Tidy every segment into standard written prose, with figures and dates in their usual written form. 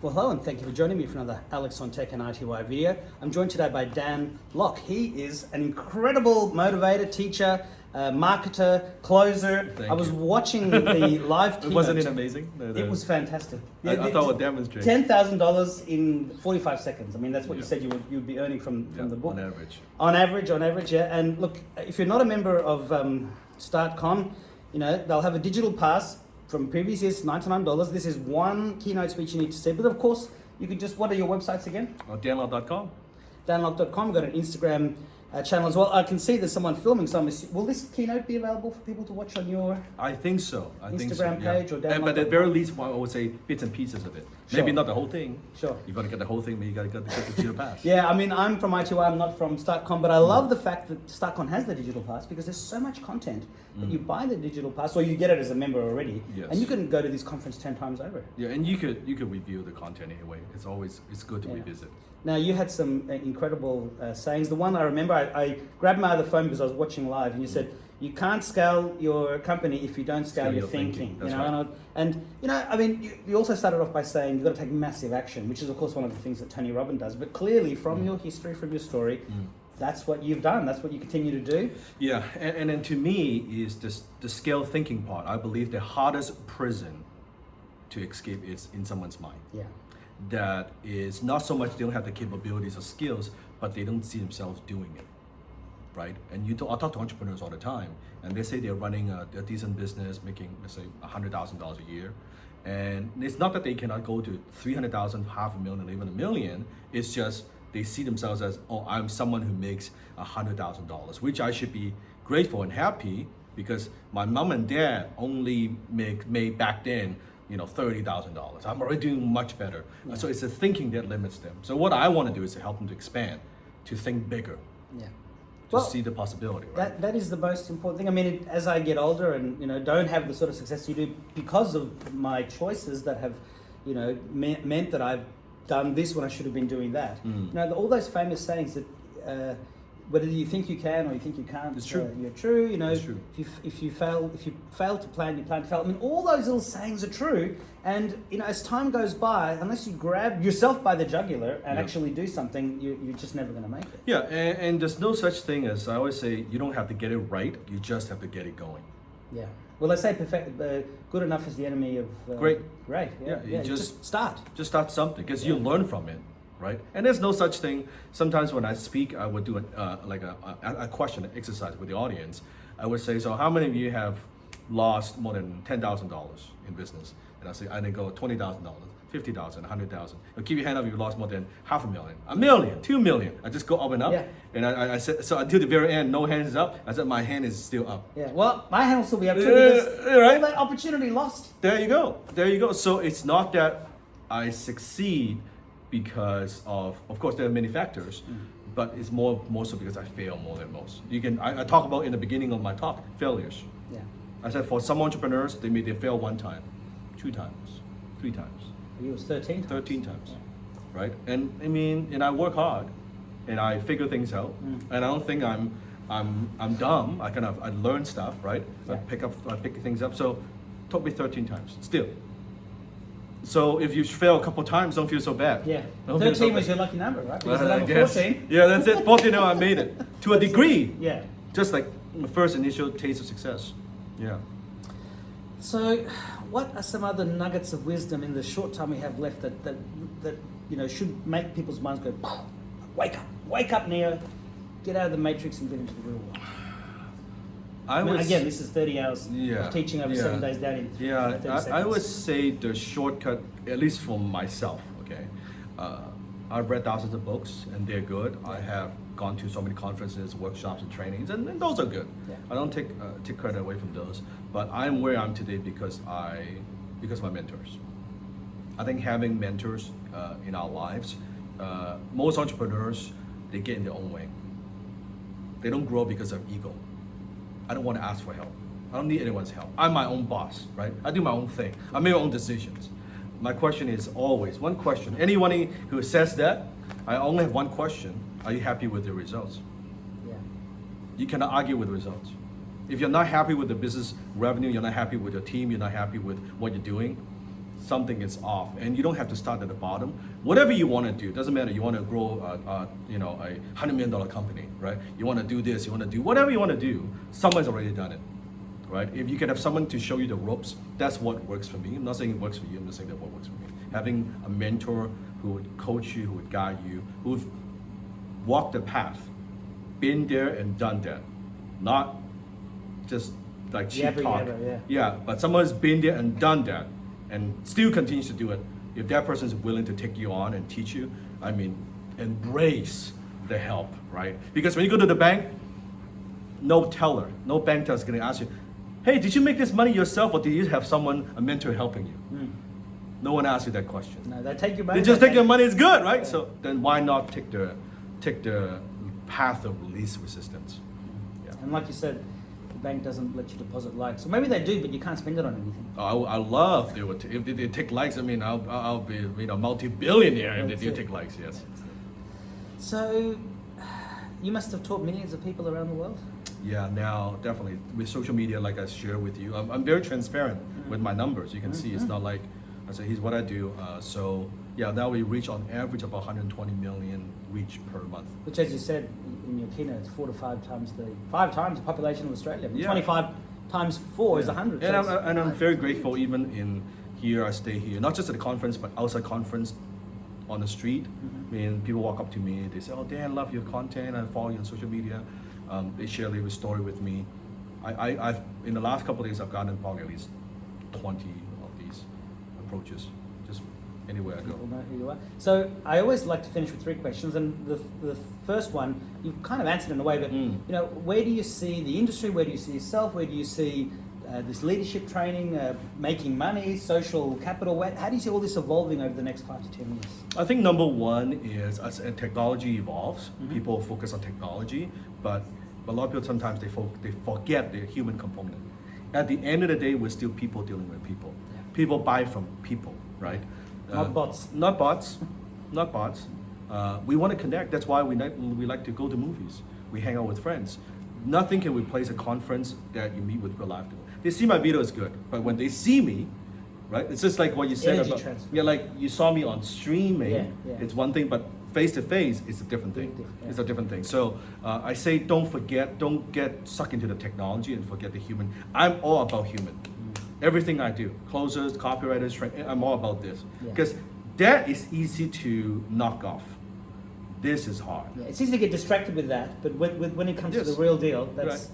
Well, hello, and thank you for joining me for another Alex on Tech and ITY video. I'm joined today by Dan Lok. He is an incredible motivator, teacher, marketer, closer. I was watching the live keynote. Wasn't it amazing? It was fantastic. I thought it would demonstrate. $10,000 in 45 seconds. I mean, that's what you said you'd be earning from the book. On average. On average, yeah. And look, if you're not a member of StartCon, they'll have a digital pass from previous years, $99. This is one keynote speech you need to see. But of course, you could just, what are your websites again? danlok.com. danlok.com. We've got an Instagram channel as well. I can see there's someone filming some. Will this keynote be available for people to watch on your I think so. Instagram page or Dan Lok? But at the very least, I would say bits and pieces of it. Sure. Maybe not the whole thing. Sure. You got to get the whole thing, but you got to get the digital pass. Yeah, I mean, I'm from ITY, I'm not from StartCon, but I love the fact that StartCon has the digital pass because there's so much content that you buy the digital pass, or you get it as a member already, and you can go to this conference 10 times over. Yeah, and you could review the content anyway. It's good to revisit. Now, you had some incredible sayings. The one I remember, I grabbed my other phone because I was watching live, and you said, you can't scale your company if you don't scale your thinking. That's right. I mean, you also started off by saying you've got to take massive action, which is, of course, one of the things that Tony Robbins does. But clearly, from your history, from your story, that's what you've done. That's what you continue to do. Yeah, and then to me is the scale thinking part. I believe the hardest prison to escape is in someone's mind. Yeah. That is not so much they don't have the capabilities or skills, but they don't see themselves doing it, right? And I talk to entrepreneurs all the time, and they say they're running a decent business, making, let's say, $100,000 a year. And it's not that they cannot go to 300,000, $500,000, even $1 million. It's just they see themselves as, oh, I'm someone who makes $100,000, which I should be grateful and happy because my mom and dad only made back then, $30,000. I'm already doing much better. Yeah. So it's the thinking that limits them. So what I want to do is to help them to expand, to think bigger. Yeah. To see the possibility, right? That is the most important thing. I mean, as I get older and don't have the sort of success you do because of my choices that have, meant that I've done this when I should have been doing that. All those famous sayings that whether you think you can or you think you can't, it's true. You're true. It's true. If you fail to plan, you plan to fail. I mean, all those little sayings are true. And as time goes by, unless you grab yourself by the jugular and actually do something, you're just never going to make it. Yeah, and there's no such thing as, I always say, you don't have to get it right. You just have to get it going. Yeah. Well, they say good enough is the enemy of great. Great. Yeah. You just start. Just start something because you learn from it. Right? And there's no such thing. Sometimes when I speak, I would do a question exercise with the audience. I would say, so how many of you have lost more than $10,000 in business? And I then go $20,000, $50,000, $100,000. I'll keep your hand up if you lost more than $500,000, $1 million, $2 million. I just go up and up. Yeah. And I said, so until the very end, no hands up. I said, my hand is still up. Yeah. Well, my hand will still be up too because all that opportunity lost. There you go. So it's not that I succeed because of course there are many factors, but it's more so because I fail more than most. I talk about in the beginning of my talk, failures. Yeah. I said for some entrepreneurs, they fail 1 time, 2 times, 3 times. For you it was 13 times. 13 times, right? And I mean, and I work hard, and I figure things out, and I don't think I'm dumb. I learn stuff, right? Yeah. I pick things up. So it took me 13 times, still. So if you fail a couple times, don't feel so bad. Yeah, 13 was your lucky number, right? Because number 14. Yeah, that's it. 14, I made it to a degree. Yeah. Just like the first initial taste of success. Yeah. So, what are some other nuggets of wisdom in the short time we have left that should make people's minds go, wake up, Neo, get out of the matrix and get into the real world? Again, this is 30 hours of teaching over 7 days down in 30 seconds. I would say the shortcut, at least for myself, okay, I've read thousands of books and they're good. I have gone to so many conferences, workshops, and trainings, and those are good. Yeah. I don't take credit away from those, but I'm where I'm today because of my mentors. I think having mentors in our lives, most entrepreneurs, they get in their own way. They don't grow because of ego. I don't want to ask for help. I don't need anyone's help. I'm my own boss, right? I do my own thing. I make my own decisions. My question is always one question. Anyone who says that, I only have one question. Are you happy with the results? Yeah. You cannot argue with the results. If you're not happy with the business revenue, you're not happy with your team, you're not happy with what you're doing, something is off, and you don't have to start at the bottom. Whatever you want to do, doesn't matter. You want to grow, a $100 million company, right? You want to do this, you want to do whatever you want to do. Someone's already done it, right? If you can have someone to show you the ropes, that's what works for me. I'm not saying it works for you. I'm just saying that what works for me. Having a mentor who would coach you, who would guide you, who would walk the path, been there and done that, not just like cheap talk. Yeah, but someone who's been there and done that, and still continues to do it. If that person is willing to take you on and teach you, I mean, embrace the help, right? Because when you go to the bank, no teller, no bank teller is going to ask you, hey, did you make this money yourself, or did you have someone, a mentor helping you? No one asks you that question. No, they take your money. They just take your money. It's good, right? Yeah. So then why not take the path of least resistance? Yeah. And like you said, the bank doesn't let you deposit likes. So maybe they do, but you can't spend it on anything. I love they would. If they take likes, I mean, I'll be multi-billionaire if they do take likes. Yes. So you must have taught millions of people around the world. Yeah, now definitely with social media, like I share with you, I'm very transparent with my numbers. You can see it's not like I say here's what I do. So yeah, now we reach on average about 120 million reach per month. Which, as you said in your keynote, is 4 to 5 times the population of Australia. Yeah. 25 times 4 is 100. And I'm very grateful even in here. I stay here, not just at the conference, but outside conference, on the street. I mean, people walk up to me. They say, "Oh, Dan, I love your content. I follow you on social media." They share their story with me. I've in the last couple of days, I've gotten probably at least 20 of these approaches, just anywhere I go. People know who you are. So I always like to finish with 3 questions, and the first one you've kind of answered in a way, but where do you see the industry? Where do you see yourself? Where do you see this leadership training, making money, social capital? How do you see all this evolving over the next 5 to 10 years? I think number one is as technology evolves, people focus on technology, but a lot of people sometimes they forget the human component. At the end of the day, we're still people dealing with people. Yeah. People buy from people, right? Not bots. Not bots. Not bots. We want to connect. That's why we like to go to movies. We hang out with friends. Nothing can replace a conference that you meet with people live. They see my video is good, but when they see me, right? It's just like what you said about transfer. Yeah, like you saw me on streaming. Yeah. It's one thing, but face to face is a different thing. Yeah. It's a different thing. So I say, don't get sucked into the technology and forget the human. I'm all about human. Everything I do, closers, copywriters, I'm all about this because that is easy to knock off. This is hard. Yeah, it's easy to get distracted with that, but when it comes to the real deal,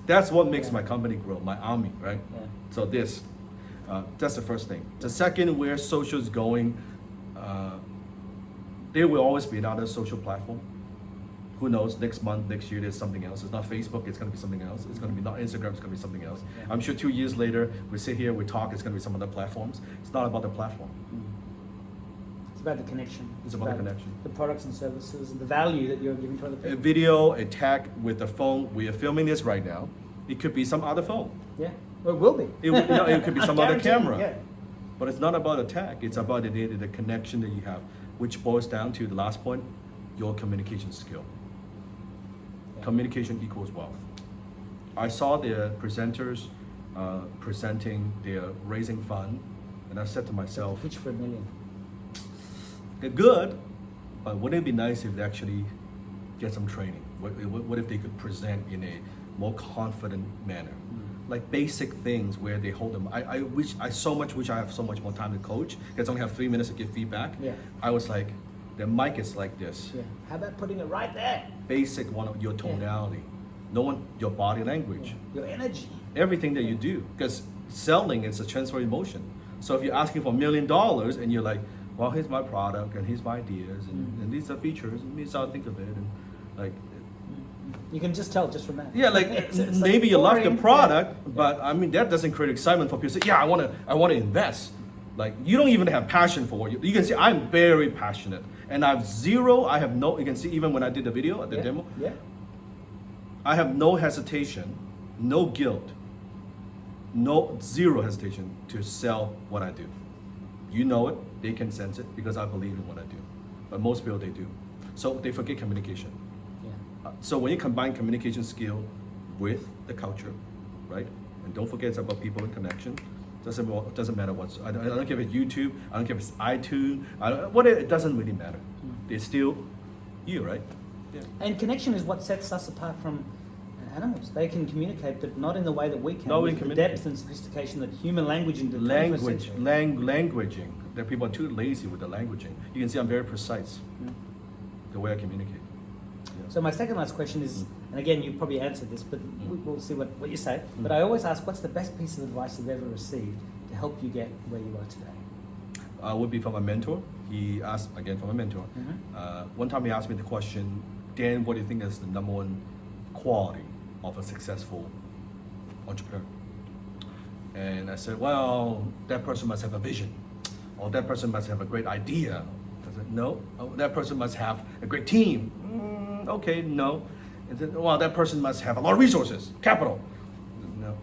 that's what makes my company grow, my army, right? Yeah. So that's the first thing. The second, where social is going, there will always be another social platform. Who knows, next month, next year, there's something else. It's not Facebook, it's going to be something else. It's going to be not Instagram, it's going to be something else. Yeah. I'm sure 2 years later, we sit here, we talk, it's going to be some other platforms. It's not about the platform. It's about the connection. It's about the connection. The products and services and the value that you're giving to other people. A video, a tag with the phone. We are filming this right now. It could be some other phone. Yeah, well, it will be. It could be some other camera. Yeah. But it's not about a tag. It's about the connection that you have, which boils down to the last point, your communication skill. Yeah. Communication equals wealth. I saw the presenters presenting, they're raising fund, and I said to myself, pitch for $1 million. They're good, but wouldn't it be nice if they actually get some training? What if they could present in a more confident manner? Like basic things where they hold them. I so much wish I have so much more time to coach because I only have 3 minutes to give feedback. Yeah. I was like, the mic is like this. Yeah. How about putting it right there? Basic one of your tonality. Your body language. Your energy. Everything that you do. Because selling is a transfer emotion. So if you're asking for $1 million and you're like, well, here's my product and here's my ideas and these are features and these are how I think of it and like. You can just tell just from that. Yeah, like it's maybe you love the product, but I mean that doesn't create excitement for people. Say, yeah, I want to invest. Like you don't even have passion for what you can see. I'm very passionate, and I have no. You can see even when I did the video at the demo. Yeah. I have no hesitation, no guilt, zero hesitation to sell what I do. You know it. They can sense it because I believe in what I do. But most people they do, so they forget communication. So when you combine communication skill with the culture, right? And don't forget it's about people and connection. Doesn't matter what's. I don't care if it's YouTube. I don't care if it's iTunes. It doesn't really matter. They're still you, right? Yeah. And connection is what sets us apart from animals. They can communicate, but not in the way that we can. No, we with the communicate. depth and sophistication that human language in the 21st century. Languaging. That people are too lazy with the languaging. You can see I'm very precise. The way I communicate. Yeah. So my second last question is, and again, you probably answered this, but we'll see what you say. But I always ask, what's the best piece of advice you've ever received to help you get where you are today? Would be from a mentor. He asked, again from a mentor. One time he asked me the question, Dan, what do you think is the number one quality of a successful entrepreneur? And I said, well, that person must have a vision, or that person must have a great idea. I said, no. Oh, that person must have a great team. Okay, no. And then, well, that person must have a lot of resources, capital. No.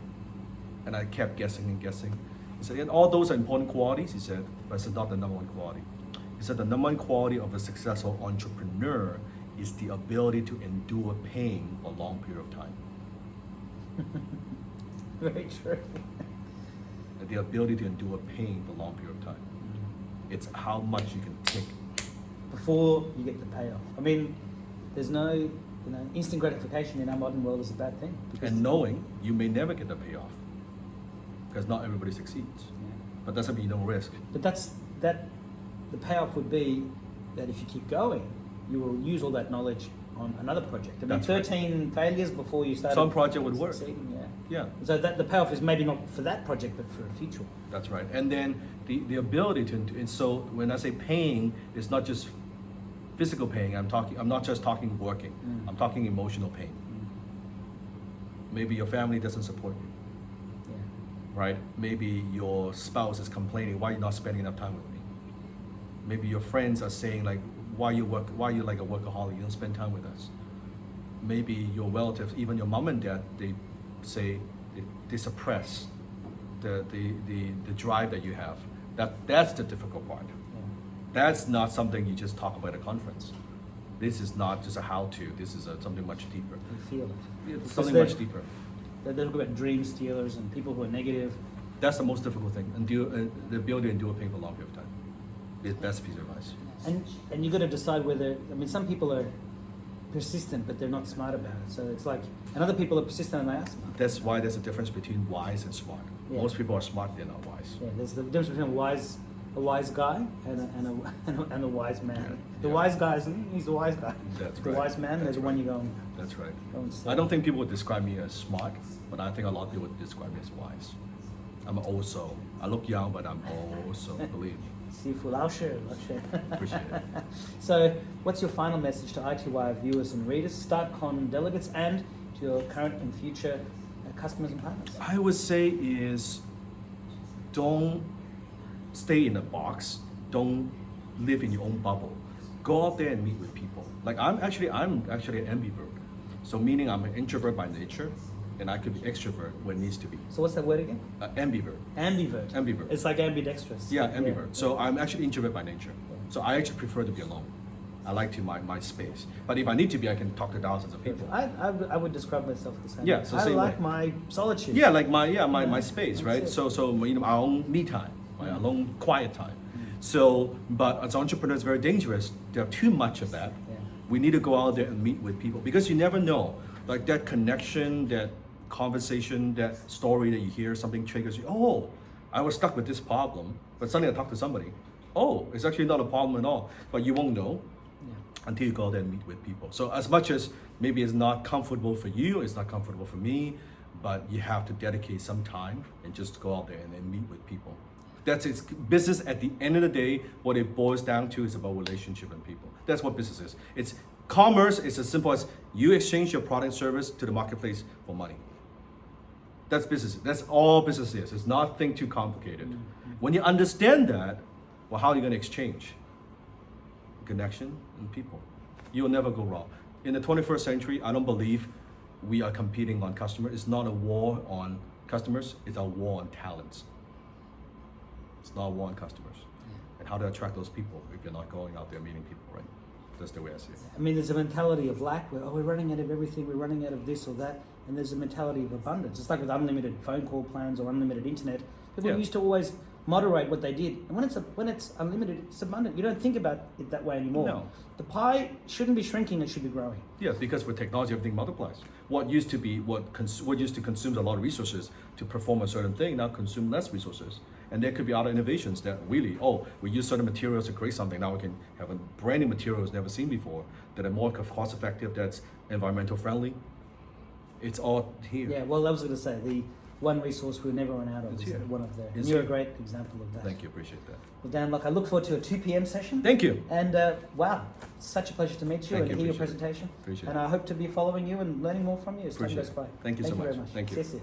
And I kept guessing and guessing. He said, and all those are important qualities, he said, but it's not the number one quality. He said the number one quality of a successful entrepreneur is the ability to endure pain for a long period of time. Very true. The ability to endure pain for a long period of time. It's how much you can take before you get the payoff. I mean, there's no, instant gratification in our modern world is a bad thing. And knowing you may never get the payoff, because not everybody succeeds. But doesn't mean you don't risk. But the payoff would be that if you keep going, you will use all that knowledge on another project. I mean, That's 13 failures before you started. Some project would work. Yeah. So the payoff is maybe not for that project, but for a future one. That's right. And then the ability to, and so when I say pain, it's not just physical pain. I'm not just talking working. I'm talking emotional pain. Maybe your family doesn't support you. Right? Maybe your spouse is complaining, why are you not spending enough time with me? Maybe your friends are saying like, why you like a workaholic, you don't spend time with us. Maybe your relatives, even your mom and dad, they say they suppress the drive that you have. That's the difficult part. That's not something you just talk about at a conference. This is not just a how-to, this is something much deeper. You feel it. It's something much deeper. They talk about dream stealers and people who are negative. That's the most difficult thing, the ability to endure pain for a long period of time. The best piece of advice. And you got to decide whether, some people are persistent, but they're not smart about it. So it's like, and other people are persistent and they are smart. That's why there's a difference between wise and smart. Yeah. Most people are smart, they're not wise. Yeah, there's the difference between a wise guy and a wise man. Yeah. The wise guy he's the wise guy. That's the right. wise man, there's one you go and That's right. go and see. I don't think people would describe me as smart, but I think a lot of people would describe me as wise. I look young, but I'm also, believe me. Sifu, I'll share. Appreciate it. So, what's your final message to ITY viewers and readers, StartCon delegates, and to your current and future customers and partners? I would say is, don't stay in a box. Don't live in your own bubble. Go out there and meet with people. Like I'm actually an ambivert. So meaning I'm an introvert by nature, and I could be extrovert when it needs to be. So what's that word again? Ambivert. Ambivert. Ambivert. It's like ambidextrous. Yeah, ambivert. So I'm actually introvert by nature. So I actually prefer to be alone. I like to my space. But if I need to be, I can talk to thousands of people. I would describe myself the same. Yeah, so I same like way. my solitude. Yeah, like my space, That's right? it. So our own me time, my alone quiet time. So, but as entrepreneurs, it's very dangerous to have too much of that. Yeah. We need to go out there and meet with people because you never know, like that connection, that conversation, that story that you hear, something triggers you. Oh, I was stuck with this problem, but suddenly I talk to somebody. Oh, it's actually not a problem at all, but you won't know until you go there and meet with people. So as much as maybe it's not comfortable for you, it's not comfortable for me, but you have to dedicate some time and just go out there and then meet with people. That's its business. At the end of the day, what it boils down to is about relationship and people. That's what business is. It's commerce is as simple as you exchange your product and service to the marketplace for money. That's business. That's all business is. It's nothing too complicated. When you understand that, well, how are you going to exchange? Connection and people. You'll never go wrong. In the 21st century, I don't believe we are competing on customers. It's not a war on customers. It's a war on talents. It's not a war on customers. And how to attract those people if you're not going out there meeting people, right? That's the way I see it. I mean, there's a mentality of lack where, we're running out of everything, we're running out of this or that, and there's a mentality of abundance. It's like with unlimited phone call plans or unlimited internet. People Yeah. used to always moderate what they did, and when it's unlimited, it's abundant. You don't think about it that way anymore. No. The pie shouldn't be shrinking; it should be growing. Yeah, because with technology, everything multiplies. What used to be what used to consume a lot of resources to perform a certain thing now consume less resources. And there could be other innovations that really, we use certain materials to create something. Now we can have a brand new materials never seen before that are more cost effective, that's environmental friendly. It's all here. Yeah. Well, I was going to say the one resource we'll never run out of It's is here. one of the. And It's you're a here. great example of that. Thank you, appreciate that. Well, Dan Lok, I look forward to a 2 p.m. session. Thank you. And wow, such a pleasure to meet you Thank and you, hear your appreciate it. presentation. Appreciate and it. I hope to be following you and learning more from you as time Appreciate goes it. by. Thank you so very much. much. Thank you. 谢谢